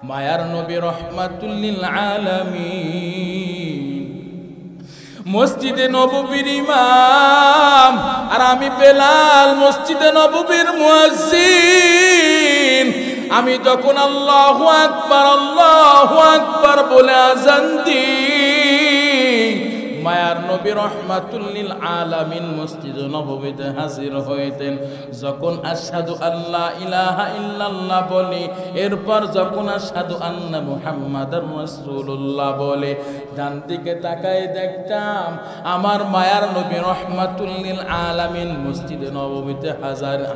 মায়ার নবী রহমাতুল লিল আলামিন মসজিদে নববীর ইমাম, আর আমি বেলাল মসজিদে নববীর মুয়াজ্জিন। আমি যখন আল্লাহু আকবার বলে আযান দিই, মায়ার নবী রহমাতুল লিল আলামিন মসজিদে নববীতে হাজির হইতেন। যখন আশহাদু আল্লা ইলাহা ইল্লাল্লাহ বলি, এরপর যখন আশহাদু আন্না মুহাম্মাদার রাসূলুল্লাহ বলে, ডান দিকে তাকায় দেখতাম আমার মায়ার নবী রহমাতুল লিল আলামিন মসজিদে নববীতে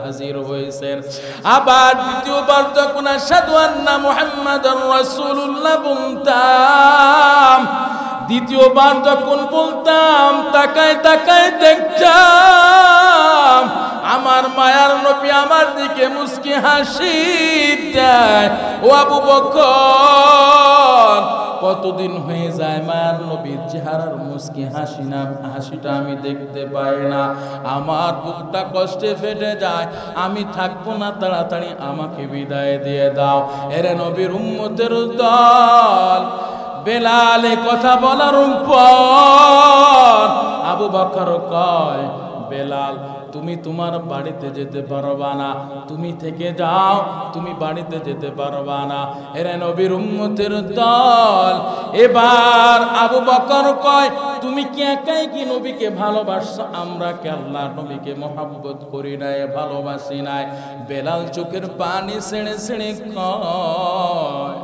হাজির হয়েছেন। আবার দ্বিতীয়বার যখন আশহাদু আন্না মুহাম্মাদার রাসূলুল্লাহ বলতাম, দ্বিতীয়বার যখন বলতাম, তাকায় তাকায় দেখতাম আমার মায়ার নবী আমার দিকে মুস্কি হাসি দেয়। ও আবু বকর, কতদিন হয়ে যায় মায়ার নবীর চেহারার মুস্কি হাসিটা আমি দেখতে পাই না। আমার বুকটা কষ্টে ফেটে যায়। আমি থাকবো না, তাড়াতাড়ি আমাকে বিদায় দিয়ে দাও। এরে নবীর উম্মতের দল। বেলালে কথা বলার পর আবু বকর কয়, বেলাল তুমি তোমার বাড়িতে যেতে পারবা না, তুমি থেকে যাও, তুমি বাড়িতে যেতে পারবা না। এরে নবীর উম্মতের দল। এবার আবু বকর কয়, তুমি কি একাই কি নবীকে ভালোবাসো? আমরা কি আল্লাহর নবীকে মহব্বত করি নাই, ভালোবাসি নাই? বেলাল চোখের পানি ছেড়ে ছেড়ে কয়,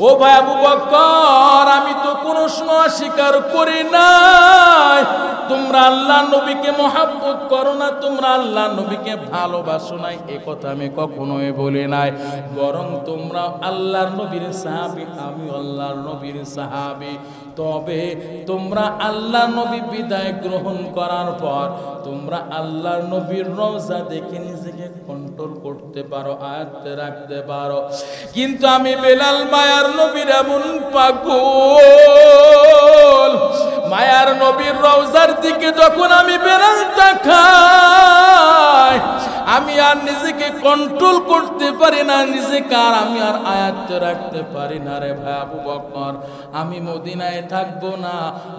ও ভাই আবু বকর, আমি তো কোনো সময় অস্বীকার করি নাই তোমরা আল্লাহ নবীকে মহব্বত করো না, তোমরা আল্লাহ নবীকে ভালোবাসো নাই, এ কথা আমি কখনোই বলি নাই। বরং তোমরা আল্লাহর নবীর সাহাবী, আমি আল্লাহর নবীর সাহাবী। তবে তোমরা আল্লাহর নবী বিদায় গ্রহণ করার পর তোমরা আল্লাহর নবীর রওজা দেখে নিজেকে কন্ট্রোল করতে পারো, আয়ত্তে রাখতে পারো। কিন্তু আমি বেলাল মায়ার নবীর এমন পাগল, মায়ার নবীর রওজার দিকে যখন আমি বেলাল তাকাই, আমি আর নিজেকে কন্ট্রোল করতে পারি না, নিজেকে আর আমি আর আয়ত্তে রাখতে পারি না। রে ভাই আবু বকর, আমি মদিনায় থাকবো না।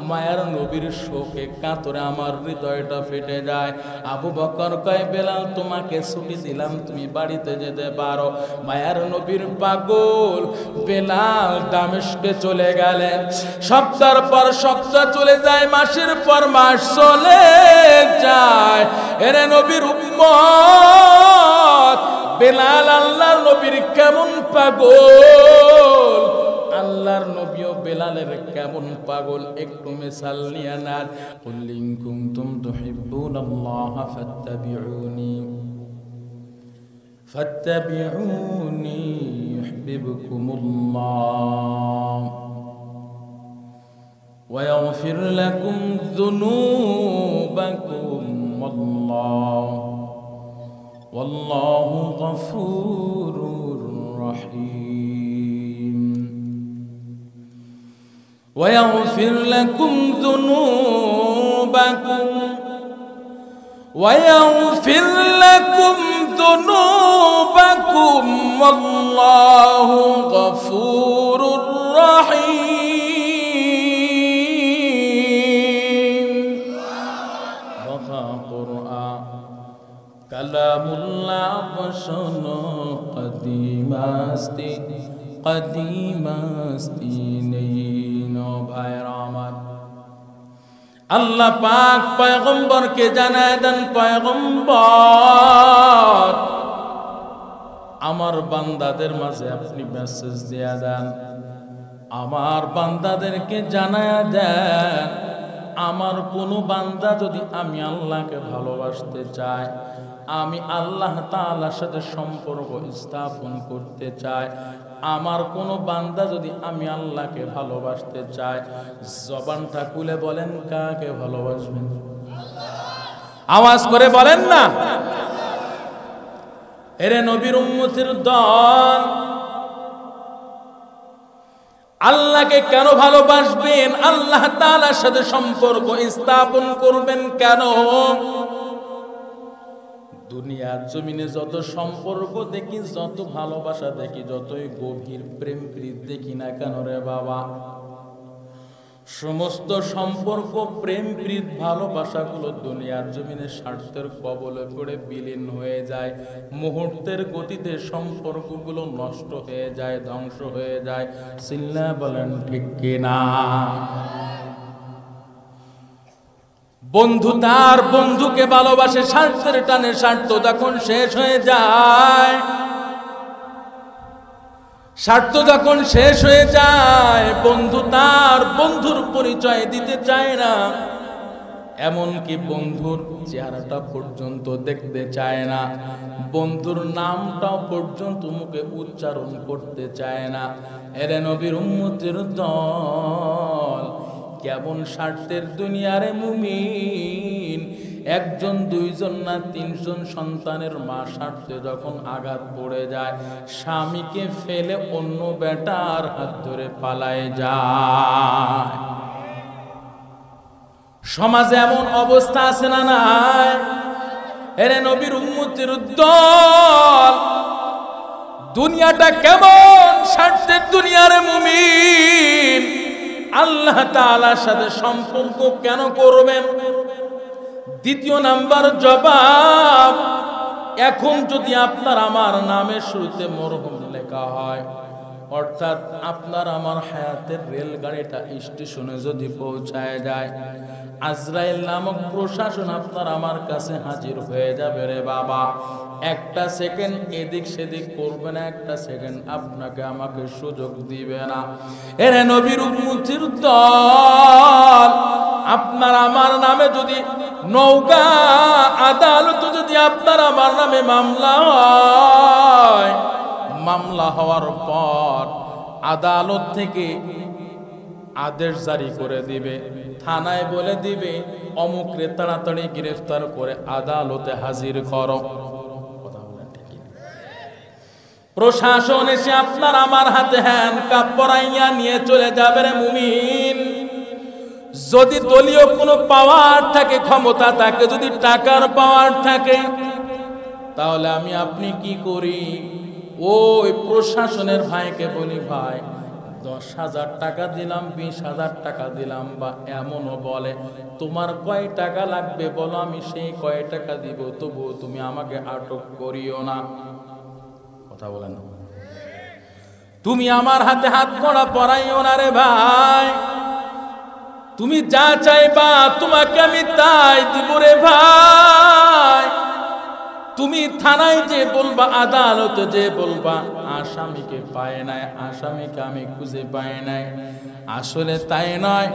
মায়ার নবীর শোকে কাতরে আমার হৃদয়টা ফেটে যায়। আবু বকর কয়, বেলাল তোমাকে ছুটি দিলাম, তুমি বাড়িতে যেতে পারো। মায়ার নবীর পাগল বেলাল দামেস্কে চলে গেলেন। সপ্তাহের পর সপ্তাহ চলে যায়, মাসের পর মাস চলে যায়। এরে নবীর উম্মত বেলাল আল্লাহর নবীর কেমন পাগল, আল্লাহর নবীও বেলালের কেমন পাগল, একটু মিসাল নিয়ে নেন। কুল ইন কুনতুম তুহিব্বুনাল্লাহ ফাত্তাবিউনি ইউহিব্বুকুমুল্লাহ ওয়া ইয়াগফির লাকুম যুনুবাকুম ওয়াল্লাহু গফুরুর রহিম। ويغفر لكم ذنوبكم والله غفور رحيم. وقع قرآن كلام الله وشنو قديم আল্লাহ পাক পয়গম্বরকে জানায় দেন, পয়গম্বর আমার বান্দাদের মাঝে আপনি মেসেজ দিয়ে দেন, আমার বান্দাদেরকে জানায় দেন, আমার কোনো বান্দা যদি আমি আল্লাহকে ভালোবাসতে চাই, আমি আল্লাহ তাআলার সাথে সম্পর্ক স্থাপন করতে চাই, আমার কোনো বান্দা যদি আমি আল্লাহকে ভালোবাসতে চাই, জবানটা খুলে বলেন কাকে ভালোবাসবেন? আওয়াজ করে বলেন না। এরে নবীর উম্মতের দল, আল্লাহকে কেন ভালোবাসবেন? আল্লাহ তাআলার সাথে সম্পর্ক স্থাপন করবেন কেন? দুনিয়ার জমিনে যত সম্পর্ক দেখি, যত ভালোবাসা দেখি, যতই গভীর প্রেম প্রীত দেখি না কেন রে বাবা, সমস্ত সম্পর্ক প্রেম প্রীত ভালোবাসাগুলো দুনিয়ার জমিনে স্বার্থের কবলে পড়ে বিলীন হয়ে যায়। মুহূর্তের গতিতে সম্পর্কগুলো নষ্ট হয়ে যায়, ধ্বংস হয়ে যায়। চিল্লা বলেন ঠিক কিনা? বন্ধু তার বন্ধুকে ভালোবাসে, স্বার্থের টানে স্বার্থ যখন শেষ হয়ে যায়, স্বার্থ যখন শেষ হয়ে যায়, বন্ধু তার বন্ধুর পরিচয় দিতে চায় না, এমনকি বন্ধুর চেহারাটা পর্যন্ত দেখতে চায় না, বন্ধুর নামটাও পর্যন্ত মুখে উচ্চারণ করতে চায় না। এরে নবীর উম্মতের দল, কেমন স্বার্থের দুনিয়ারে মুমিন, একজন দুইজন না তিনজন সন্তানের মা স্বার্থে যখন আঘাত পড়ে যায়, স্বামীকে ফেলে অন্য বেটার হাত ধরে পালায় যায়। সমাজে এমন অবস্থা আছে না নাই? এরে নবীর উম্মতের দল, দুনিয়াটা কেমন স্বার্থের দুনিয়ারে মুমিন, আল্লাহ তাআলার সাথে সম্পর্ক কেন করবেন? দ্বিতীয় নাম্বার জবাব, এখন যদি আপনার আমার নামের শুরুতে মরহুম লেখা হয়, অর্থাৎ আপনার আমার হায়াতের রেলগাড়িটা স্টেশনে যদি পৌঁছায় যায়, আজরাইল নামক প্রশাসন আপনার আমার কাছে হাজির হয়ে যাবে রে বাবা। একটা সেকেন্ড এদিক সেদিক করবে না, একটা সেকেন্ড আপনাকে আমাকে সুযোগ দিবে না। এরে নবীর উম্মতের দল, আপনার আমার নামে যদি নওগাঁ আদালত যদি আপনার আমার নামে মামলা হয়, মামলা হওয়ার পর আদালত থেকে আদেশ জারি করে দিবে, থানায় বলে দিবে অমুকরে তাড়াতাড়ি গ্রেফতার করে আদালতে হাজির করো। প্রশাসন এসে আপনার আমার হাতে হ্যান্ডকাপ পরাইয়া নিয়ে চলে যাবে রে মুমিন। যদি দলীয় কোনো পাওয়ার থাকে, ক্ষমতা থাকে, যদি টাকার পাওয়ার থাকে, তাহলে আমি আপনি কি করি? ওই প্রশাসনের ভাইকে বলি, ভাই 10,000 টাকা দিলাম, 20,000 টাকা দিলাম, বা এমনও বলে তোমার কয় টাকা লাগবে বলো, আমি সেই কয় টাকা দিব, তবুও তুমি আমাকে আটক করিও না। কথা বলেন, তুমি আমার হাতে হাত কড়া পরাইও না রে ভাই, তুমি যা চাইবা তোমাকে আমি তাই দিব রে ভাই। তুমি থানায় যে বলবা, আদালতে যে বলবা আসামিকে পায় নাই, আসামিকে আমি খুঁজে পাই নাই, আসলে তাই নয়,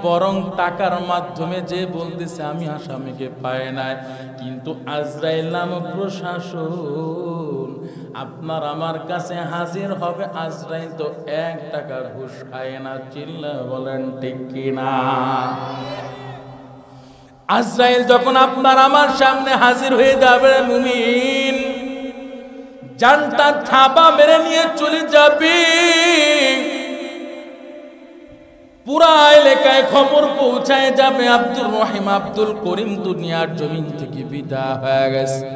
বরং টাকার মাধ্যমে যে বলতেছে আমি আসামিকে পাই নাই, কিন্তু আজরাইল নামক প্রশাসন আপনার আমার কাছে হাজির হবে। আজরাইল তো 1 টাকা ঘুষ খায় না। চিল্লা বলেন ঠিক কিনা? আজরাইল যখন আপনার আমার সামনে হাজির হয়ে যাবে মুমিন, জানটা থাবা মেরে নিয়ে চলে যাবে, পুরা এলাকায় খবর পৌঁছায় যাবে আব্দুর রহিম আব্দুল করিম দুনিয়ার জমিন থেকে বিদায় হয়ে গেছে।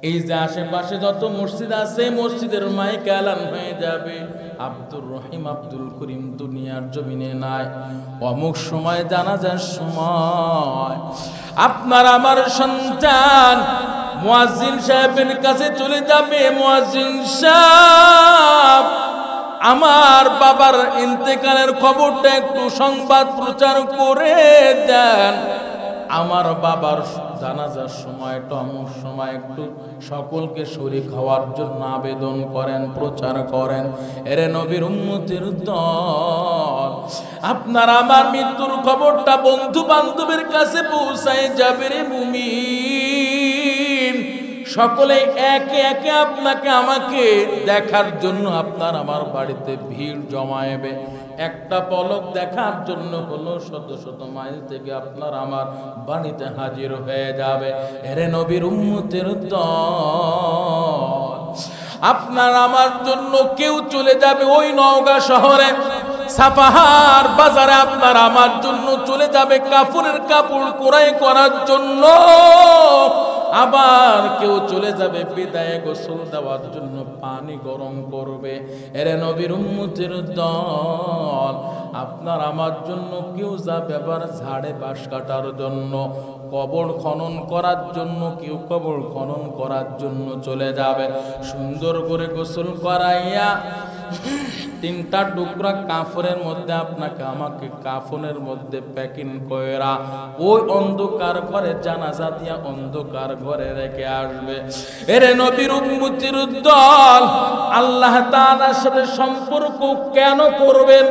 এই যে আশেপাশে যত মসজিদ আছে, মসজিদের মাইক এলান হয়ে যাবে আব্দুর রহিম আব্দুল করিম দুনিয়ার জমিনে নাই। অমুক সময় জানাজার সময় আপনার আমার সন্তান মুয়াজ্জিন সাহেবের কাছে চলে যাবে, মুয়াজ্জিন সাহেব আমার বাবার ইন্তেকালের খবরটা একটু সংবাদ প্রচার করে দেন, আমার বাবার জানাজার সময়টা অমুক সময় একটু সকলকে শরীক হওয়ার জন্য আবেদন করেন, প্রচার করেন। এরে নবীর উম্মতের দল, আপনার আমার মৃত্যুর খবরটা বন্ধু বান্ধবের কাছে পৌঁছায় যাবে রে মুমিন। সকলে একে একে আপনাকে আমাকে দেখার জন্য আপনার আমার বাড়িতে ভিড় জমায়েবে। একটা পলক দেখার জন্য হলো শত শত মাইল থেকে আপনার আমার বাড়িতে হাজির হয়ে যাবে। এরে নবীর উম্মতের দল, আপনার আমার জন্য কেউ চলে যাবে ওই নওগাঁ শহরে সাপাহার বাজারে, আপনার আমার জন্য চলে যাবে কাপড়ের কাপড় ক্রয় করার জন্য। আবার কেউ চলে যাবে বিদায়ে গোসল দেওয়ার জন্য পানি গরম করবে। এরে নবীর উম্মতের দল, আপনার আমার জন্য কেউ যাবে আবার ঝাড়ে বাঁশ কাটার জন্য, কবর খনন করার জন্য, কেউ কবর খনন করার জন্য চলে যাবে। সুন্দর করে গোসল করাইয়া তিনটা টুকরা কাফনের মধ্যে আপনাকে আমাকে কাফনের মধ্যে প্যাকিং কইরা ওই অন্ধকার ঘরে জানাজা দিয়া অন্ধকার ঘরে রেখে আসবে। এরে নবীর উম্মতির দল, আল্লাহ তাআলার সাথে সম্পর্ক কেন করবেন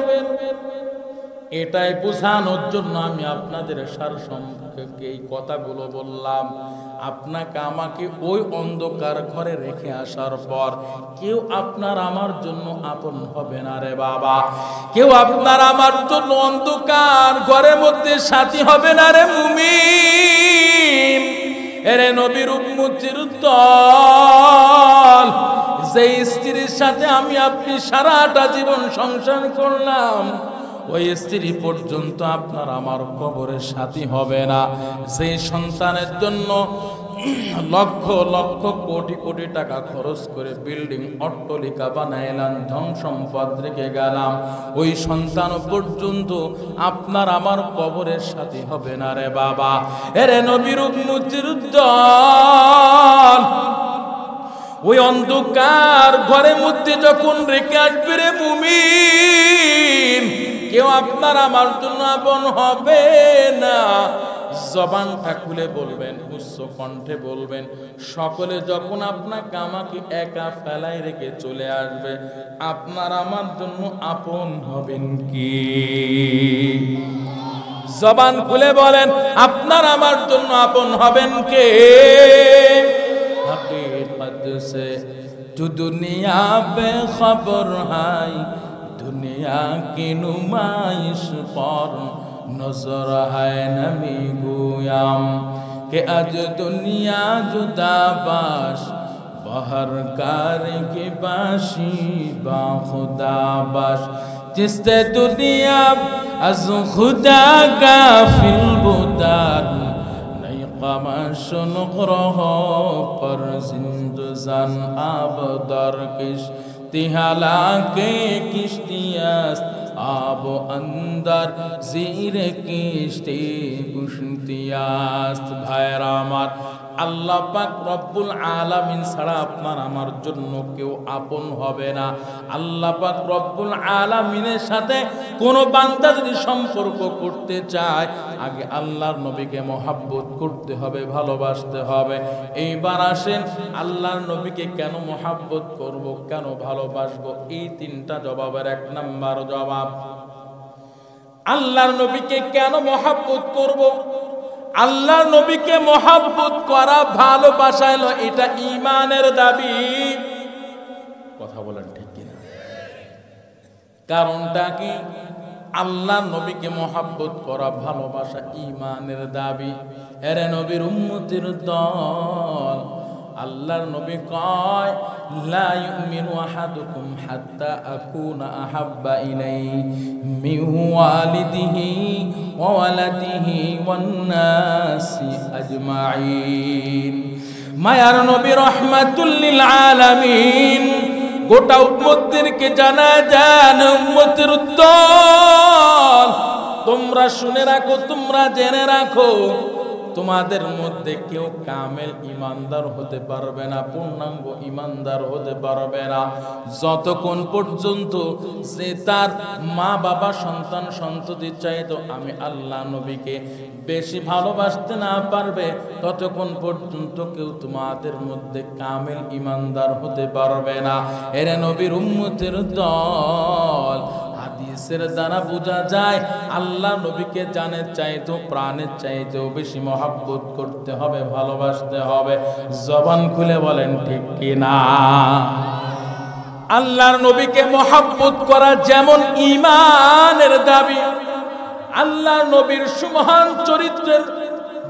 এটাই বোঝানোর জন্য আমি আপনাদের সারসংক্ষেপে এই কথাগুলো বললাম। আপনাকে আমাকে ওই অন্ধকার ঘরে রেখে আসার পর কেউ আপনার আমার জন্য আপন হবে না রে বাবা, কেউ আপনার আমার জন্য অন্ধকার ঘরের মধ্যে সাথী হবে না রে মুমিন। এরে নবীর উম্মতির দল, যে স্ত্রীর সাথে আমি আপনি সারাটা জীবন সংসার করলাম, ওই স্ত্রী পর্যন্ত আপনার আমার কবরের সাথী হবে না। সেই সন্তানের জন্য লক্ষ লক্ষ কোটি কোটি টাকা খরচ করে বিল্ডিং অট্টালিকা বানাইলাম, ধন সম্পদ রেখে গেলাম, ওই সন্তান পর্যন্ত আপনার আমার কবরের সাথী হবে না রে বাবা। এরে নবীর উম্মতির দল, ওই অন্ধকার ঘরের মধ্যে যখন রেখে আসবে রে মুমিন, কেউ আপনার আমার জন্য আপন হবে না। জবানটা খুলে বলবেন, উচ্চ কণ্ঠে বলবেন, সকলে যখন আপনাকে আমাকে একা ফেলাই রেখে চলে আসবে, আপনার আমার জন্য আপন হবেন কি? জবান খুলে বলেন, আপনার আমার জন্য আপন হবেন কে? हकीकत से जो दुनिया बेखबर है, दुनिया की नुमाइश पर नजर है नमी गुयाम के आज दुनिया जुदा बाश बहर कार के बाशी बा खुदा बाश जिससे दुनिया अज खुदा गाफिल बुदार قماشن قره پر زندزن آب در کشتی حالاکه کشتی است آب اندر زیر کشتی کشتی است ভাইরা আমার, আল্লাহ পাক রব্বুল আলামিন ছাড়া আপনার আমার জন্য কেউ আপন হবে না। আল্লাহ পাক রব্বুল আলামিনের সাথে কোনো বান্দা যদি সম্পর্ক করতে চায়, আগে আল্লাহর নবীকে মহব্বত করতে হবে, ভালোবাসতে হবে। এইবার আসেন, আল্লাহর নবীকে কেন মহব্বত করব, কেন ভালোবাসবো? এই তিনটা জবাবের এক নাম্বার জবাব, আল্লাহর নবীকে কেন মহব্বত করব? আল্লাহর নবীকে মহব্বত করা, ভালোবাসা হলো এটা ঈমানের দাবি। কথা বলেন ঠিক কিনা? কারণটা কি? আল্লাহর নবীকে মহব্বত করা, ভালোবাসা ঈমানের দাবি। এরে নবীর উম্মতের দল, আল্লাহর নবী কয়, লা ইউমিনু আহাদুকুম হাত্তা আকুনা আহাব্বা ইলাইহি মিন ওয়ালিদিহি ওয়া ওয়ালাদিহি ওয়ান নাসি আজমাইন। মায়ার নবী রাহমাতুল লিল আলামিন গোটা উম্মতদেরকে জানা যান, উম্মতের দল, তোমরা শুনে রাখো, তোমরা জেনে রাখো, তোমাদের মধ্যে কেউ কামেল ইমানদার হতে পারবে না, পূর্ণাঙ্গ ইমানদার হতে পারবে না যতক্ষণ পর্যন্ত সে তার মা বাবা সন্তান সন্ততি চাইতো আমি আল্লাহ নবীকে বেশি ভালোবাসতে না পারবে, ততক্ষণ পর্যন্ত কেউ তোমাদের মধ্যে কামেল ইমানদার হতে পারবে না। এরে নবীর উম্মতের দল, হাদিসের দ্বারা বোঝা যায় আল্লাহ নবীকে জানের চাইতেও প্রাণের চাইতেও বেশি মহব্বত করতে হবে, ভালোবাসতে হবে। জবান খুলে বলেন ঠিক কিনা? আল্লাহর নবীকে মহব্বত করা যেমন ঈমানের দাবি, আল্লাহর নবীর সুমহান চরিত্রের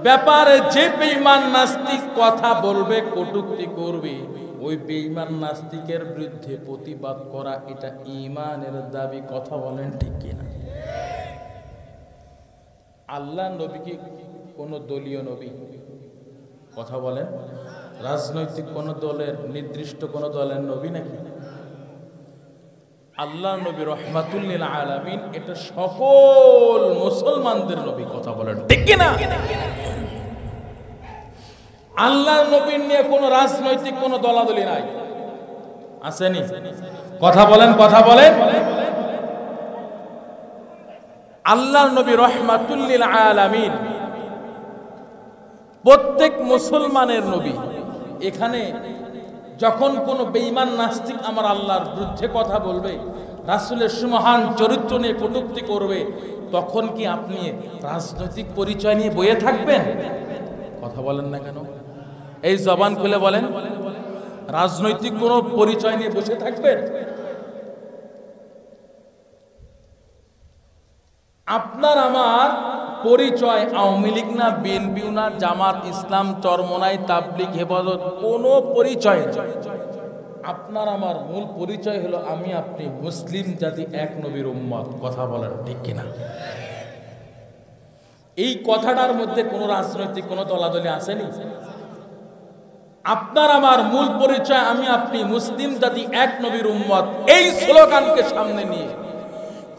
ব্যাপারে যে বেঈমান নাস্তিক কথা বলবে, কটূক্তি করবে, ওই বেঈমান নাস্তিকের বিরুদ্ধে প্রতিবাদ করা এটা ঈমানের দাবি। কথা বলেন ঠিক কিনা? আল্লাহ নবী কি কোন দলীয় নবী? কথা বলেন, রাজনৈতিক কোন দলের, নির্দিষ্ট কোন দলের নবী নাকি? আল্লাহ নবী রহমাতুল লিল আলামিন, এটা সকল মুসলমানদের নবী। কথা বলেন ঠিক কি না? আল্লাহর নবীর নিয়ে কোন রাজনৈতিক কোন দলাদলি নাই, আসেনি? কথা বলেন, কথা বলেন। আল্লাহর নবী রহমাতুল লিল আলামিন, প্রত্যেক মুসলমানের নবী। এখানে যখন কোন বেঈমান নাস্তিক আমার আল্লাহর বিরুদ্ধে কথা বলবে, রাসূলের সুমহান চরিত্র নিয়ে কটূক্তি করবে, তখন কি আপনি রাজনৈতিক পরিচয় নিয়ে বয়ে থাকবেন? কথা বলেন না কেন? এই জবান খুলে বলেন, রাজনৈতিক কোন পরিচয় নিয়ে বসে থাকবেন? আপনার আমার পরিচয় আওয়ামী লীগ না, বিএনপি না, জামাত ইসলাম, চরমনাই, তাবলীগ, হেফাজত, কোনো পরিচয় নয়। আপনার আমার মূল পরিচয় হলো আমি আপনি মুসলিম জাতি, এক নবীর উম্মত। কথা বলেন ঠিক কিনা? এই কথাটার মধ্যে কোনো রাজনৈতিক কোনো দলাদলি আসেনি। আপনার আমার মূল পরিচয় আমি আপনি মুসলিম জাতি, এক নবীর উম্মত। এই স্লোগানকে সামনে নিয়ে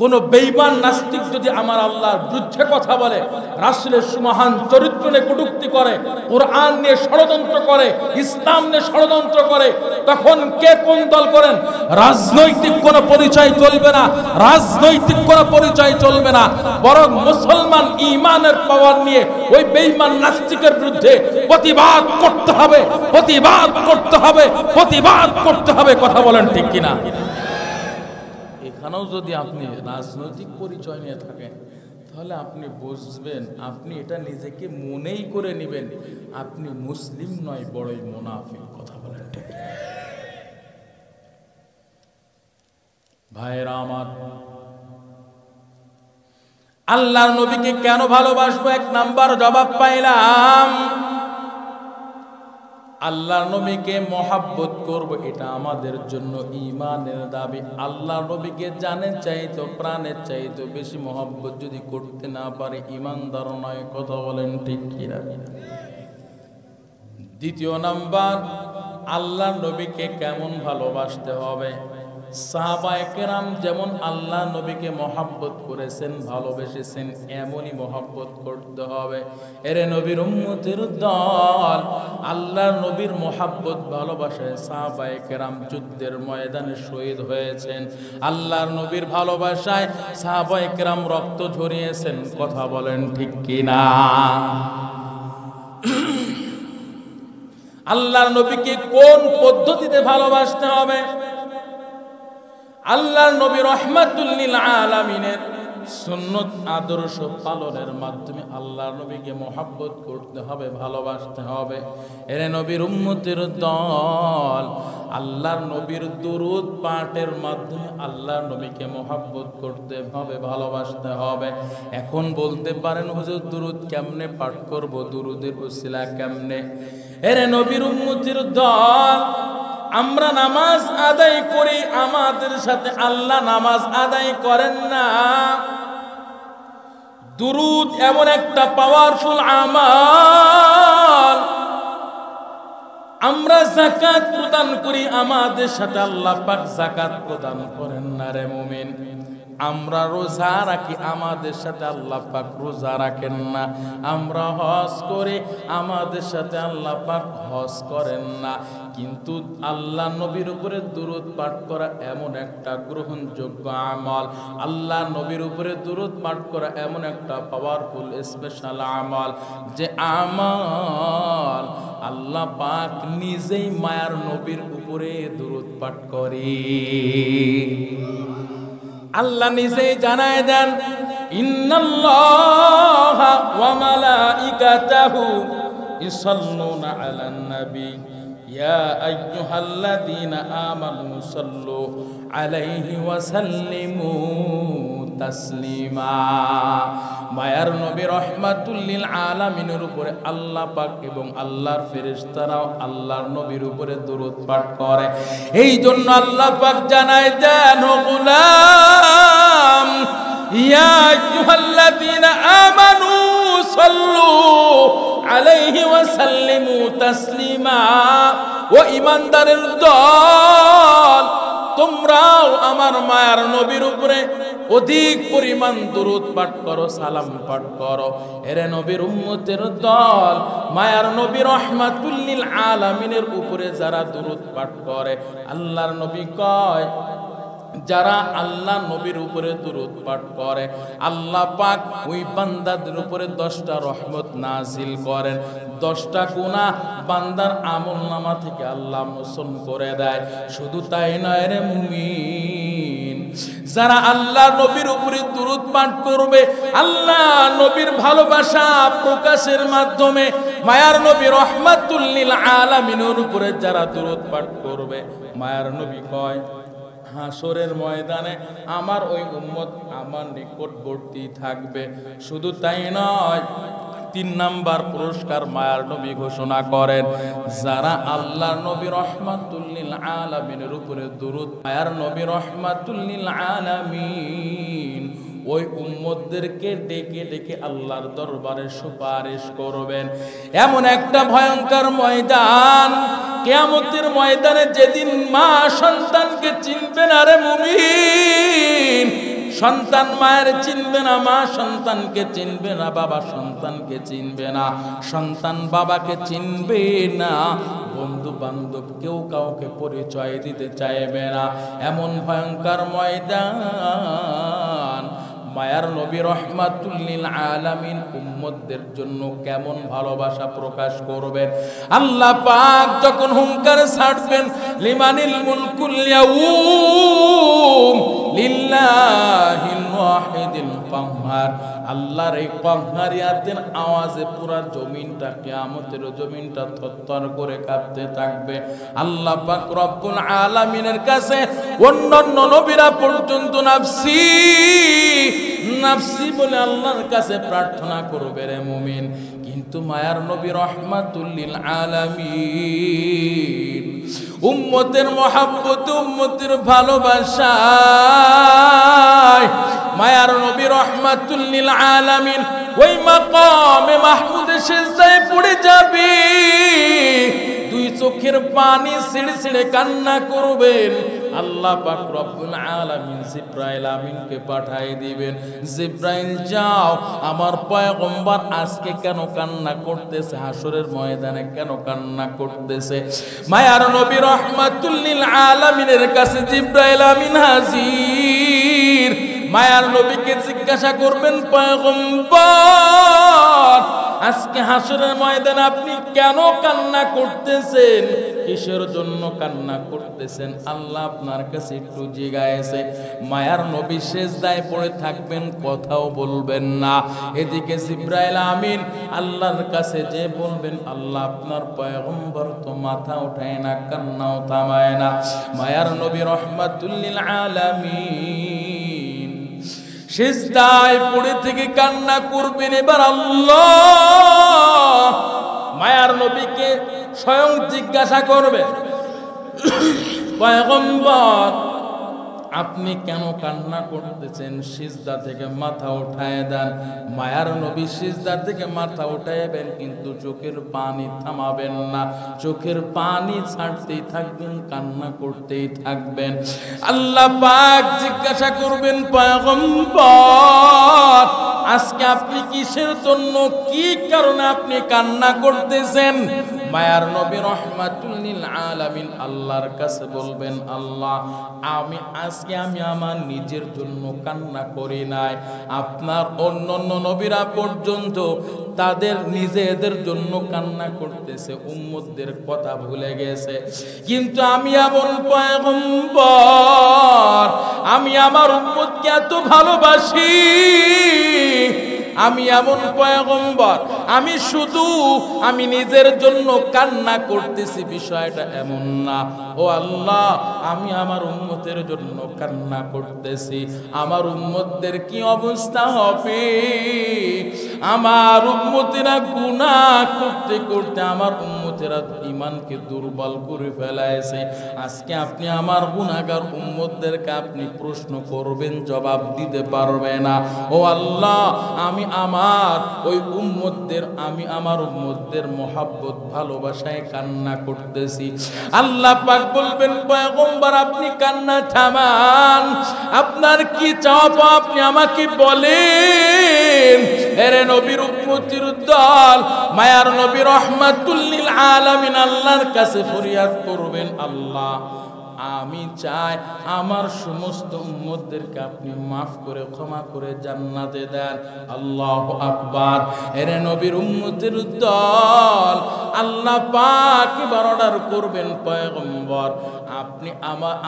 কোন বেঈমান নাস্তিক যদি আমার আল্লাহর বিরুদ্ধে কথা বলে, রাসূলের সুমহান চরিত্র নিয়ে কটূক্তি করে, কোরআন নিয়ে ষড়যন্ত্র করে, ইসলাম নিয়ে ষড়যন্ত্র করে, তখন কে কোন দল করেন? রাজনৈতিক কোন পরিচয় চলবে না, রাজনৈতিক কোন পরিচয় চলবে না। বরং মুসলমান ঈমানের পাওয়ার নিয়ে ওই বেঈমান নাস্তিকের বিরুদ্ধে প্রতিবাদ করতে হবে, প্রতিবাদ করতে হবে, প্রতিবাদ করতে হবে। কথা বলেন ঠিক কিনা? এখানেও যদি আপনি রাজনৈতিক পরিচয় নিয়ে থাকেন, তাহলে আপনি বুঝবেন, আপনি এটা নিজেকে মনেই করে নেবেন আপনি মুসলিম নয়, বড়ই মুনাফিক। কথা বলেন ঠিক? ভাইরা আমার, আল্লাহর নবীকে কেন ভালোবাসবো? এক নাম্বার জবাব পাইলাম, আল্লাহর নবীকে মহাব্বত করব, এটা আমাদের জন্য ঈমানের দাবি। আল্লাহর নবীকে জানের চাইতো, প্রাণের চাইতো বেশি মহাব্বত যদি করতে না পারে, ঈমানদার নয়। কথা বলেন ঠিক কিনা? দ্বিতীয় নাম্বার, আল্লাহর নবীকে কেমন ভালোবাসতে হবে? সাহাবায়ে কেরাম যেমন আল্লাহ নবীকে মহাব্বত করেছেন, ভালোবেসেছেন, এমনই মহাব্বত করতে হবে। এরে নবীর উম্মতের দল, আল্লাহর নবীর মহাব্বত ভালোবাসায় সাহাবায়ে কেরাম যুদ্ধের ময়দানে শহীদ হয়েছেন। আল্লাহর নবীর ভালোবাসায় সাহাবায়ে কেরাম রক্ত ঝরিয়েছেন। কথা বলেন ঠিক কিনা? আল্লাহর নবীকে কোন পদ্ধতিতে ভালোবাসতে হবে? আল্লাহর নবী রহমাতুল লিল আলামিনের সুন্নত আদর্শ পালনের মাধ্যমে আল্লাহর নবীকে মহাব্বত করতে হবে, ভালোবাসতে হবে। এর নবীর উম্মতের দল, আল্লাহর নবীর দুরূদ পাঠের মাধ্যমে আল্লাহর নবীকে মহাব্বত করতে হবে, ভালোবাসতে হবে। এখন বলতে পারেন, হুজুর দুরূদ কেমনে পাঠ করব, দুরূদের ওসিলা কেমনে? এর নবীর উম্মতের দল, আমরা নামাজ আদায় করি, আমাদের সাথে আল্লাহ নামাজ আদায় করেন না। দুরূদ এমন একটা পাওয়ারফুল আমাল। আমরা যাকাত প্রদান করি, আমাদের সাথে আল্লাহ পাক যাকাত প্রদান করেন না রে মুমিন। আমরা রোজা রাখি, আমাদের সাথে আল্লাহ পাক রোজা রাখেন না। আমরা হজ করি, আমাদের সাথে আল্লাহ পাক হজ করেন না। কিন্তু আল্লাহ নবীর উপরে দুরূদ পাঠ করা এমন একটা গ্রহণযোগ্য আমল, আল্লাহ নবীর উপরে দুরূদ পাঠ করা এমন একটা পাওয়ারফুল স্পেশাল আমল, যে আমল আল্লাহ পাক নিজেই মায়ার নবীর উপরে দুরূদ পাঠ করে। আল্লাহ নিজেই জানায় দেন, ইন্নাল্লাহা ওয়া মালাইকাতাহু ইউসাল্লুনা আলান নবী ইয়া আইয়ুহাল্লাযীনা আমানু সাল্লু আলাইহি ওয়া সাল্লিমু তাসলিমা। মায়ার নবী রহমাতুল লিল আলামিনের উপরে আল্লাহ পাক এবং আল্লাহর ফেরেশতারাও আল্লাহর নবীর উপরে দরুদ পাঠ করে। এই জন্য আল্লাহ পাক জানায় দেন, ও গোলাম, ইয়া আইয়ুহাল্লাযীনা আমানু সাল্লু আলাইহি ওয়াসাল্লিমু তাসলিমা। ও ঈমানদারের দল, তোমরাও আমার মায়ার নবীর উপরে অধিক পরিমাণ দুরূদ পাঠ করো, সালাম পাঠ করো। এরে নবীর উম্মতের দল, মায়ার নবী রাহমাতুল লিল আলামিনের উপরে যারা দুরূদ পাঠ করে, আল্লাহর নবী কয় যারা আল্লাহ নবীর উপরে দুরূদ পাঠ করে আল্লাহ পাক ওই বান্দাদের উপরে 10টা রহমত নাজিল করেন, 10টা গুনাহ বান্দার আমলনামা থেকে আল্লাহ মোচন করে দেয়। শুধু তাই নয় রে মুমিন, যারা আল্লাহ নবীর উপরে দুরূদ পাঠ করবে, আল্লাহ নবীর ভালোবাসা প্রকাশের মাধ্যমে মায়ার নবী রাহমাতুল লিল আলামিনের উপরে যারা দুরূদ পাঠ করবে, মায়ার নবী কয় হাসরের ময়দানে আমার ওই উম্মত আমার নিকটবর্তী থাকবে। শুধু তাই নয়, 3 নাম্বার পুরস্কার মায়ার নবী ঘোষণা করেন, যারা আল্লাহ নবী রাহমাতুল লিল আলামিনের উপরে দুরূদ, মায়ার নবী রাহমাতুল লিল আলামিন ওই উম্মতদেরকে ডেকে ডেকে আল্লাহর দরবারে সুপারিশ করবেন। এমন একটা ভয়ঙ্কর ময়দান, কিয়ামতের ময়দানে, যেদিন মা সন্তানকে চিনবে না রে মুমিন। সন্তান মায়ের চিনবে না, মা সন্তানকে চিনবে না, বাবা সন্তানকে চিনবে না, সন্তান বাবাকে চিনবে না, বন্ধু বান্ধব কেউ কাউকে পরিচয় দিতে চাইবে না। এমন ভয়ঙ্কর ময়দান মায়ার নবী রাহমাতুল লিল আলামিন উম্মতদের জন্য কেমন ভালোবাসা প্রকাশ করবেন। আল্লাহ পাক যখন হুঙ্কার ছাড়বেন, লিমানিল মুলকুল ইয়াউম লিল্লাহিল ওয়াহিদিল কাহ্হার, আল্লাহর এই কাহ্হারিয়াতের আওয়াজে পুরা জমিনটা, কিয়ামতের জমিনটা থরথর করে কাঁপতে থাকবে। আল্লাহ পাক রব্বুল আলামিনের কাছে অন্যান্য নবীরা পর্যন্ত নাফসি নাফসি বলে আল্লাহর কাছে প্রার্থনা করবে রে মুমিন। কিন্তু মায়ার নবী রাহমাতুল লিল আলামিন উম্মতের মহব্বত, উম্মতের ভালোবাসায় মায়ার নবী রাহমাতুল লিল আলামিন ওই মাকামে মাহমুদে সিজদায় পড়ে যাবে, 2 চোখের পানি ছিঁড়ে ছিঁড়ে কান্না করবেন। আল্লাহ পাক রব্বুল আলামিন জিব্রাইল আমিনকে পাঠিয়ে দিবেন, জিব্রাইল যাও, আমার পয়গম্বর আজকে কেন কান্না করতেছে, হাসরের ময়দানে কেন কান্না করতেছে। মায়ার নবী রাহমাতুল লিল আলামিনের কাছে জিব্রাইল আমিন হাজির। মায়ার নবীকে জিজ্ঞাসা করবেন, পয়গম্বর আজকে হাসরের ময়দানে আপনি কেন কান্না করতেছেন, কিসের জন্য কান্না করতেছেন? আল্লাহ আপনার কাছে একটু জিজ্ঞাসা। মায়ার নবী সিজদায় পড়ে থাকবেন, কথাও বলবেন না। এদিকে জিব্রাইল আমিন আল্লাহর কাছে যে বলবেন, আল্লাহ আপনার পয়গম্বর তো মাথা উঠায় না, কান্নাও থামায় না। মায়ার নবী রাহমাতুল লিল আলামিন সিজদায় পড়ে থেকে কান্না করবেন। এবার আল্লাহ মায়ার নবীকে স্বয়ং জিজ্ঞাসা করবে, পয়গম্বর আপনি কেন কান্না করতেছেন? সিজদা থেকে মাথা উঠায় দেন। মায়ার নবী সিজদা থেকে মাথা উঠাইবেন, কিন্তু চোখের পানি থামাবেন না, চোখের পানি ছাড়তেই থাকবেন, কান্না করতেই থাকবেন। আল্লাহ পাক জিজ্ঞাসা করবেন, পয়গম্বর আজকে আপনি কিসের জন্য, কি কারণে আপনি কান্না করতেছেন? মায়ার নবী রাহমাতুল লিল আলামিন আল্লাহর কাছে বলবেন, আল্লাহ আজকে আমি আমার নিজের জন্য কান্না করি নাই, আপনার অন্যান্য নবীরা পর্যন্ত তাদের নিজেদের জন্য কান্না করতেছে, উম্মতদের কথা ভুলে গেছে। কিন্তু আমি এমন পয়গম্বর, আমি আমার উম্মতকে এত ভালোবাসি, আমি এমন পয়গম্বর, আমি শুধু আমি নিজের জন্য কান্না করতেছি, বিষয়টা এমন না। ও আল্লাহ, আমি আমার উম্মতের জন্য কান্না করতেছি। আমার উম্মতদের কি অবস্থা হবে? আমার উম্মতেরা গুনাহ করতে করতে আমার উম্মত উম্মতেরা ঈমানকে দুর্বল করে ফেলাইছে। আজকে আপনি আমার গুনাহগার উম্মতদেরকে আপনি প্রশ্ন করবেন, জবাব দিতে পারবে না। ও আল্লাহ, আমি আমার ওই উম্মতদের, আমি আমার উম্মতদের মহব্বত ভালোবাসায় কান্না করতেছি। আল্লাহ পাক বলবেন, পয়গম্বর আপনি কান্না থামান, আপনার কি চাওয়া আপনি আমাকে বলেন। এরে নবীর উম্মতির দল, মায়ার নবী রহমাতুল লিল আলামিন আল্লাহর কাছে ফরিয়াদ করবেন, আল্লাহ আমি চাই আমার সমস্ত উম্মতদেরকে আপনি মাফ করে ক্ষমা করে জান্নাতে দেন। আল্লাহু আকবার। এরে নবীর উম্মতের দল, আল্লাহ পাক এবার অর্ডার করবেন, পয়গম্বর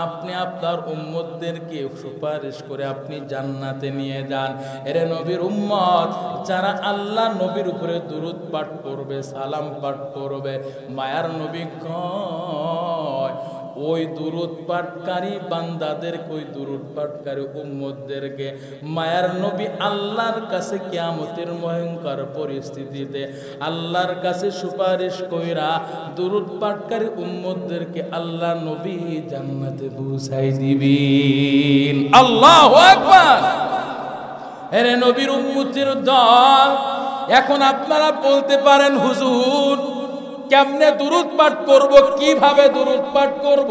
আপনি আপনার উম্মতদেরকে সুপারিশ করে আপনি জান্নাতে নিয়ে যান। এরে নবীর উম্মত, যারা আল্লাহ নবীর উপরে দুরূদ পাঠ করবে, সালাম পাঠ করবে, মায়ার নবী কয় ওই দুরূদ পাঠকারী বান্দাদেরকে, ওই দুরূদ পাঠকারী উম্মতদেরকে মায়ার নবী আল্লাহর কাছে কিয়ামতের ভয়ঙ্কর পরিস্থিতিতে আল্লাহর কাছে সুপারিশ কইরা দুরূদ পাঠকারী উম্মতদেরকে আল্লাহ নবী জান্নাতে পৌঁছাই দিবেন। আল্লাহু আকবার। এরে নবীর উম্মতের দল, এখন আপনারা বলতে পারেন, হুজুর কেমনে দুরূদ পাঠ করব, কিভাবে দুরূদ পাঠ করব?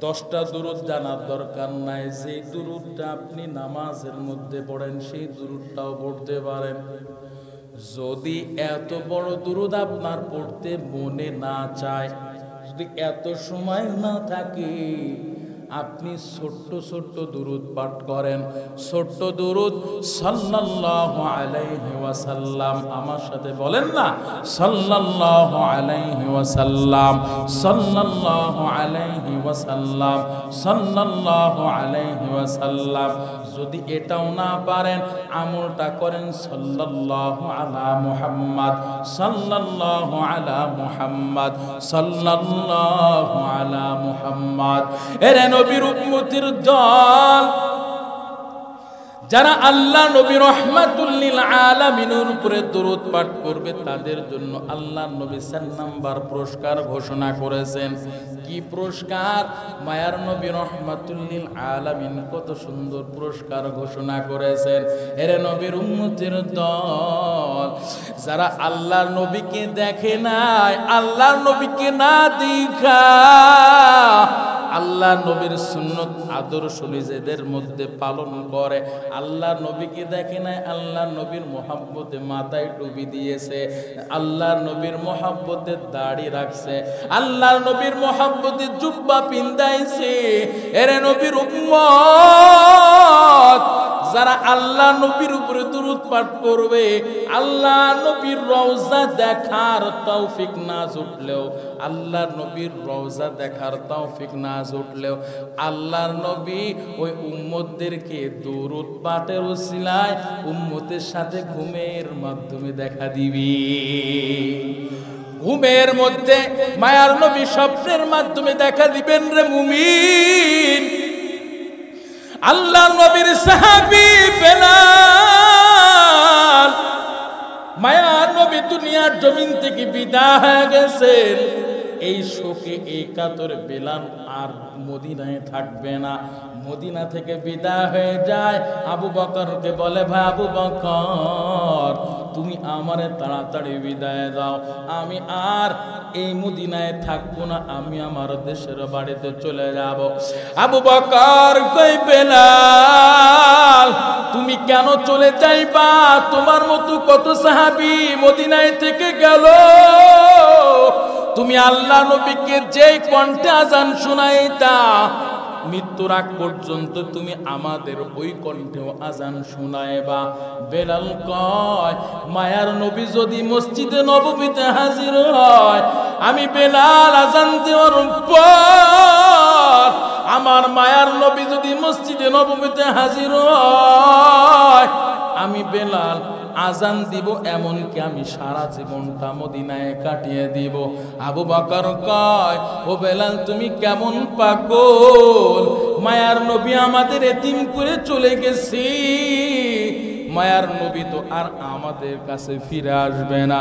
10টা দুরূদ জানার দরকার নাই। যে দুরূদটা আপনি নামাজের মধ্যে পড়েন সেই দুরূদটাও পড়তে পারেন। যদি এত বড় দুরূদ আপনার পড়তে মনে না চায়, যদি এত সময় না থাকে, আপনি ছোট্ট ছোট্ট দুরূদ পাঠ করেন। ছোট্ট দুরূদ সাল্লাল্লাহু আলাইহি ওয়াসাল্লাম, আমার সাথে বলেন না, সাল্লাল্লাহু আলাইহি ওয়াসাল্লাম, সাল্লাল্লাহু আলাইহি ওয়াসাল্লাম, সাল্লাল্লাহু আলাইহি ওয়াসাল্লাম। যদি এটাও না পারেন, আমলটা করেন সাল্লাল্লাহু আলা মুহাম্মদ, সাল্লাল্লাহু আলা মুহাম্মদ, সাল্লাল্লাহু আলা মুহাম্মদ। এরে নবীর উম্মতির দল, যারা আল্লাহ নবী রহমাতুল লিল আলামিনের উপরে দরুদ পাঠ করবে, তাদের জন্য আল্লাহ নবী 4 নাম্বার পুরস্কার ঘোষণা করেছেন। কি পুরস্কার? মায়ার নবী রহমাতুল লিল আলামিন কত সুন্দর পুরস্কার ঘোষণা করেছেন। এরে নবীর উম্মতের দল, যারা আল্লাহ নবীকে দেখে নাই, আল্লাহ নবীকে না দেখা আল্লাহ নবীর সুন্নত আদর্শ নিজেদের মধ্যে পালন করে, আল্লাহ নবীকে দেখে নাই, আল্লাহ নবীর মহব্বতে মাথায় টুপি দিয়েছে, আল্লাহ নবীর মহব্বতে দাড়ি রাখছে, আল্লাহ নবীর মহব্বতে জুব্বা পিন্দাইছে। এরে নবীর উম্মত, যারা আল্লাহ নবীর উপরে দুরূদ পাঠ করবে, আল্লাহ নবীর রওজা দেখার তৌফিক না জুটলেও, আল্লাহ নবীর রওজা দেখার তৌফিক না জুটলেও, আল্লাহর নবী ওই উম্মতদেরকে দুরূদ পাঠের ওসিলায় উম্মতের সাথে ঘুমের মাধ্যমে দেখা দিবি। ঘুমের মধ্যে মায়ার নবী স্বপ্নের মাধ্যমে দেখা দিবেন। রে মুমিন, আল্লাহ নবীর সাহাবী বেলাল, মায়ার নবী দুনিয়ার জমিন থেকে বিদায় হয়ে গেছেন। এই শোকে এই কাতরে বেলাল আর মদিনায় থাকবে না। মদিনা থেকে বিদায় হয়ে যায়, আবু বকরকে বলে, ভাই আবু বকর, তুমি আমারে তাড়াতাড়ি বিদায় দাও, আমি আর এই মদিনায় থাকবো না, আমি আমার দেশের বাড়িতে চলে যাব। আবু বকর কই, বেলাল তুমি কেন চলে যাইবা? তোমার মতো কত সাহাবী মদিনায় থেকে গেল। তুমি আল্লাহ নবীকে যেই কণ্ঠে আজান শুনাইতা, মৃত্যুর আগ পর্যন্ত তুমি আমাদের ওই কণ্ঠেও আজান শোনাইবা। বেলাল কয়, মায়ার নবী যদি মসজিদে নববীতে হাজির হয়, আমি বেলাল আজান দেওয়ার পর আমার মায়ার নবী যদি মসজিদে নববীতে হাজির হয়, আমি বেলাল আজান দিব, এমনকি আমি সারা জীবনটা মদিনায় কাটিয়ে দিব। আবু বকর কয়, ও বেলাল তুমি কেমন পাগল? মায়ার নবী আমাদের এতিম করে চলে গেছি, মায়ার নবী তো আর আমাদের কাছে ফিরে আসবে না।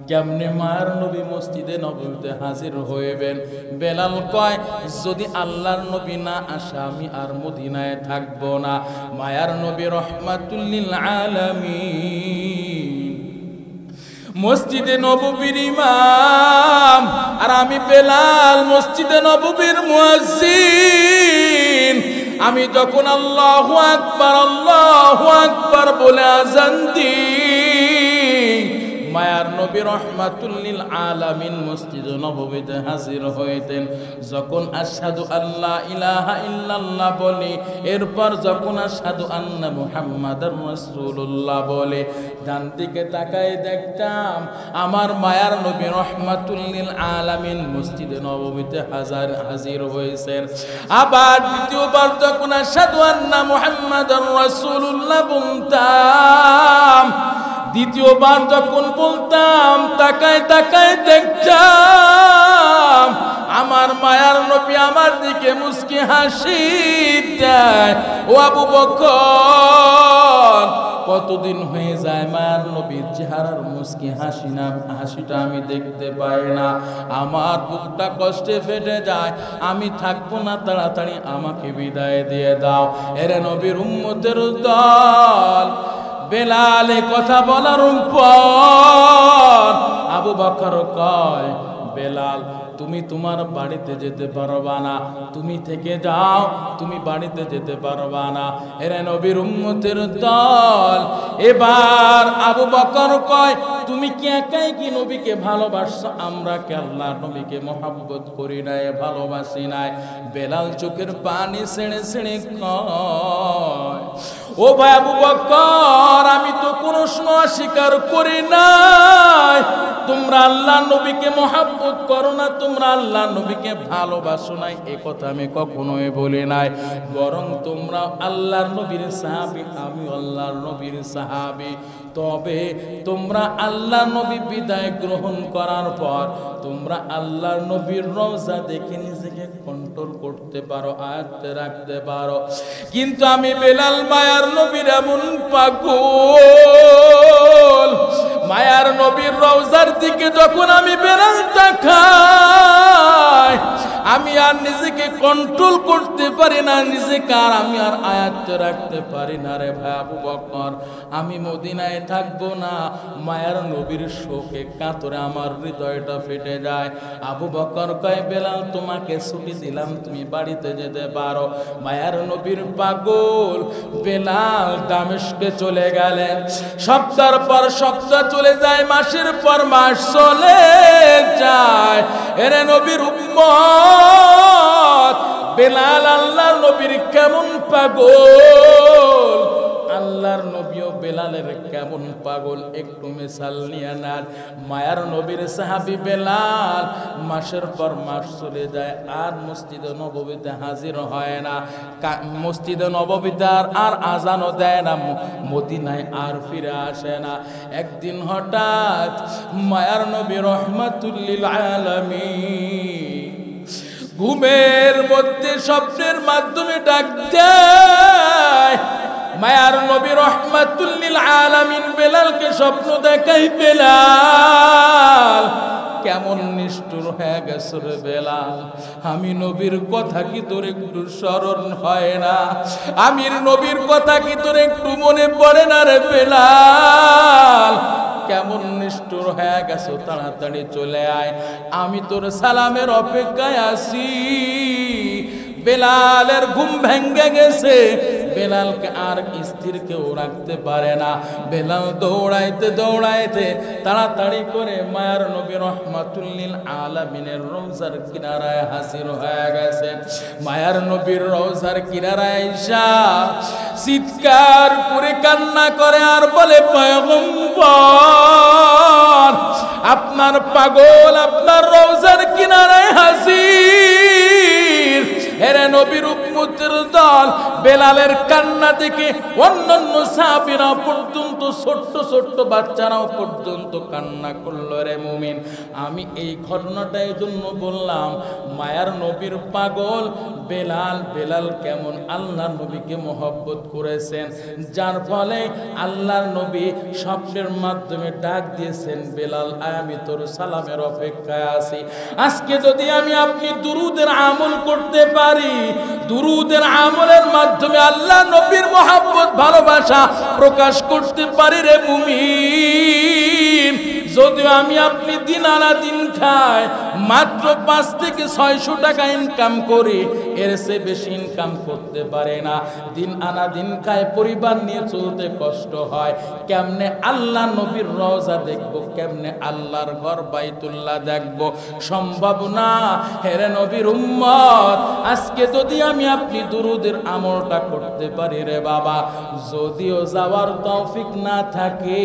কেমনে মায়ার নবী মসজিদে নববীতে হাজির হইবেন? বেলাল কয়, যদি আল্লাহর নবী না আসে আমি আর মদিনায় থাকবো না। মায়ার নবী রহমাতুল লিল আলামিন মসজিদে নববীর ইমাম, আর আমি বেলাল মসজিদে নববীর মুয়াজ্জিন। আমি যখন আল্লাহু আকবার বলে আযান দিই, মায়ার নবী রহমাতুল লিল আলামিন মসজিদে নববীতে হাজির হইতেন। যখন আশহাদু আল্লা ইলাহা ইল্লাল্লাহ বলি, এরপর যখন আশহাদু আন্না মুহাম্মাদার রাসূলুল্লাহ বলে, ডান দিকে তাকায় দেখতাম আমার মায়ার নবী রহমাতুল লিল আলামিন মসজিদে নববীতে হাজির হয়েছেন। আবার দ্বিতীয়বার যখন আশহাদু আন্না মুহাম্মাদার রাসূলুল্লাহ বলতাম, দ্বিতীয়বার যখন বলতাম, তাকায় তাকায় দেখতাম আমার মায়ার নবী আমার দিকে মুস্কি হাসি দেয়। ও আবু বকর, কতদিন হয়ে যায় মায়ার নবীর চেহারার মুস্কি হাসিটা আমি দেখতে পাই না। আমার বুকটা কষ্টে ফেটে যায়। আমি থাকবো না, তাড়াতাড়ি আমাকে বিদায় দিয়ে দাও। এরে নবীর উম্মতের দল। বেলালে কথা বলার পর আবু বকর কয়, বেলাল তুমি তোমার বাড়িতে যেতে পারবা না, তুমি থেকে যাও, তুমি বাড়িতে যেতে পারবা না। এরে নবীর উম্মতের দল। এবার আবু বকর কয়, তুমি কি একাই কি নবীকে ভালোবাসো? আমরা কি আল্লাহর নবীকে মহব্বত করি নাই, ভালোবাসি নাই? বেলাল চোখের পানি ছেড়ে ছেড়ে কয়, ও ভাই আবু বকর, আমি তো কোনো সময় অস্বীকার করি নাই তোমরা আল্লাহ নবীকে মহব্বত করো না, তোমরা আল্লাহ নবীকে ভালোবাসো নাই, এ কথা আমি কখনোই বলি নাই। বরং তোমরা আল্লাহর নবীর সাহাবী, আমি আল্লাহর নবীর সাহাবী। তবে তোমরা আল্লাহর নবী বিদায় গ্রহণ করার পর তোমরা আল্লাহর নবীর রওজা দেখে নিজেকে কন্ট্রোল করতে পারো, আয়ত্তে রাখতে পারো। কিন্তু আমি বেলাল মায়ার নবীর এমন পাগল, মায়ার নবীর রওজার দিকে যখন আমি বেলাল তাকাই, আমি আর নিজেকে কন্ট্রোল করতে পারি না, নিজেকে আর আমি আর আয়ত্তে রাখতে পারি না। রে ভাই আবু বকর, আমি মদিনায় থাকবো না। মায়ার নবীর শোকে কাতরে আমার হৃদয়টা ফেটে যায়। আবু বকর কয়, বেলাল তোমাকে ছুটি দিলাম, তুমি বাড়িতে যেতে পারো। মায়ার নবীর পাগল বেলাল দামেস্কে চলে গেলেন। সপ্তাহের পর সপ্তাহ চলে যায়, মাসের পর মাস চলে যায়। এরে নবীর উম্মত বেলাল আল্লাহর নবীর কেমন পাগল, আল্লাহর নবীও বেলালের কেমন পাগল, একটু মিসাল নিয়ে নেন। মায়ার নবীর সাহাবী বেলাল মাসের পর মাস চলে যায়, আর মসজিদে নববীতে হাজির হয় না। মসজিদে নববীতে আর আজানও দেয় না, মদিনায় আর ফিরে আসে না। একদিন হঠাৎ মায়ার নবী রহমাতুল লিল আলামিন ঘুমের মধ্যে স্বপ্নের মাধ্যমে ডাক দেয়। মায়ার নবী রহমাতুল লিল আলামিন বেলালকে স্বপ্ন দেখাই, বেলাল কেমন নিষ্ঠুর হয়ে গেছে রে বেলাল, আমি নবীর কথা কি তোর একটু স্মরণ হয় না? আমির নবীর কথা কি তোর একটু মনে পড়ে না রে বেলাল? কেমন নিষ্ঠুর হয়ে গেছো, তাড়াতাড়ি চলে আয়, আমি তোর সালামের অপেক্ষায় আছি। বেলালের ঘুম ভেঙে গেছে, বেলালকে আর স্থির কেউ রাখতে পারে না। বেলাল দৌড়াইতে দৌড়াইতে তাড়াতাড়ি করে মায়ার নবী রহমাতুল লিল আলামিনের রওজার কিনারায় হাজির হয়ে গেছে। মায়ার নবীর রওজার কিনারায় আইসা চিৎকার করে কান্না করে আর বলে, পয়গম্বর আপনার পাগল আপনার রওজার কিনারায় হাজির। এরে নবীর উম্মতের দল বেলালের কান্না দেখে অন্যান্য সাহাবীরা পর্যন্ত ছোট্ট ছোট্ট বাচ্চারাও পর্যন্ত কান্না করলো। রে মুমিন, আমি এই ঘটনাটা এই জন্য বললাম, মায়ার নবীর পাগল বেলাল, বেলাল কেমন আল্লাহর নবীকে মহব্বত করেছেন, যার ফলে আল্লাহর নবী স্বপ্নের মাধ্যমে ডাক দিয়েছেন, বেলাল আমি তোর সালামের অপেক্ষায় আছি। আজকে যদি আমি আপনি দুরুদের আমল করতে পারি, দুরুদের আমলের মাধ্যমে আল্লাহ নবীর মহব্বত ভালোবাসা প্রকাশ করতে পারি রে মুমিন, যদিও আমি আপনি দিন আনা দিন খাই, মাত্র 5 থেকে 600 টাকা ইনকাম করি, এর চেয়ে বেশি ইনকাম করতে পারে না। দিন আনা দিন খায়, পরিবার নিয়ে চলতে কষ্ট হয়, কেমনে আল্লাহ নবীর রওজা দেখবো, কেমনে আল্লাহর ঘর বাইতুল্লাহ দেখবো, সম্ভব না। হেরে নবীর উম্মত, আজকে যদি আমি আপনি দুরুদের আমলটা করতে পারি রে বাবা, যদিও যাওয়ার তৌফিক না থাকে,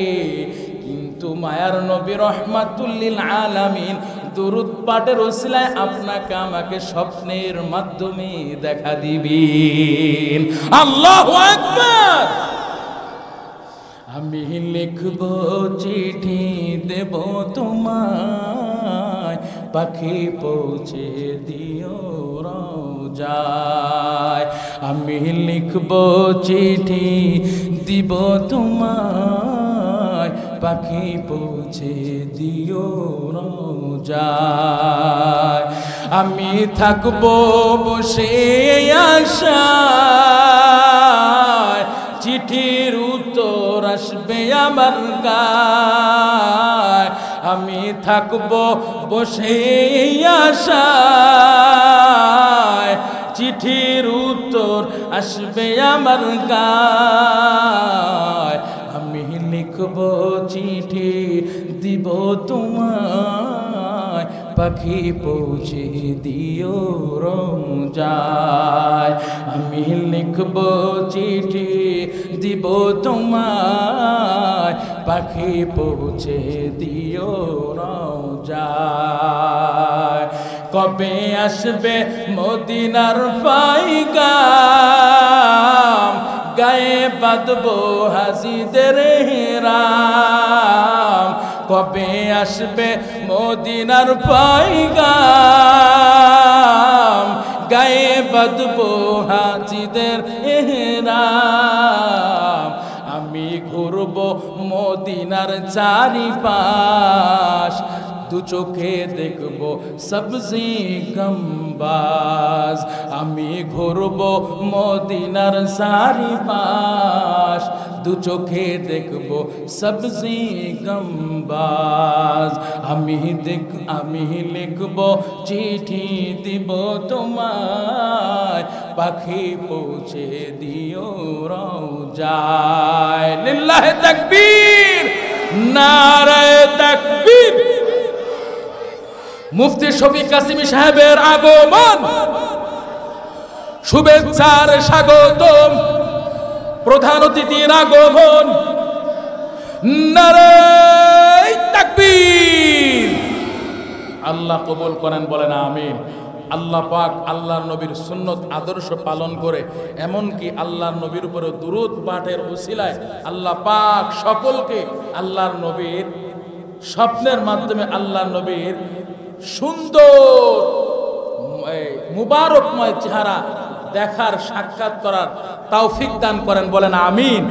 কিন্তু মায়ার নবী রহমাতুল লিল আলামিন দুরুদ পাঠের ওসিলায় আপনাকে আমাকে স্বপ্নের মাধ্যমে দেখা দিবেন। আল্লাহু আকবার। আমি লিখব চিঠি দেব তোমায়, পাখি পৌঁছে দিও রওজায়। আমি লিখব চিঠি দিব তোমায়, পাখি পৌঁছে দিও রওজায়। আমি থাকবো বসে আশায়, চিঠির উত্তর আসবে আমার গায়। আমি থাকবো বসে আশায়, চিঠির উত্তর আসবে আমার গায়। আমি লিখব চিঠি দিব তোমায়, পাখি পৌঁছে দিও রওজায়। আমি লিখব চিঠি দিব তোমায়, পাখি পৌঁছে দিও রওজায়। কবে আসবে মদিনার পাইগাম, গায়ে বাঁধবো হাজিদের হেরাম। কবে আসবে মদিনার পাইগাম, গায়ে বাঁধবো হাজিদের হেরাম। আমি ঘুরবো মদিনার চারিপাশ, দু চোখে দেখবো সবজি গম্বাজ। আমি ঘুরবো মদিনার চারিপাশ, দু চোখে দেখবো সবজি গম্বাজ। আমি লিখবো চিঠি দিব তোমায়, পাখি পৌঁছে দিও রওজায়। লিল্লাহে তাকবীর, নারায়ে তাকবীর। মুফতি শফিক কাসিমি সাহেবের আগমন, শুভেচ্ছার স্বাগতম, প্রধান অতিথির আগমন। নারায়ে তাকবীর। আল্লাহ কবুল করেন, বলেন আমিন। আল্লাহ পাক আল্লাহর নবীর সুন্নত আদর্শ পালন করে, এমনকি আল্লাহর নবীর উপরে দুরূদ পাঠের ওসিলায় আল্লাহ পাক সকলকে আল্লাহর নবীর স্বপ্নের মাধ্যমে আল্লাহর নবীর সুন্দর মুবারকময় চেহারা দেখার, সাক্ষাৎ করার তৌফিক দান করেন, বলেন আমিন।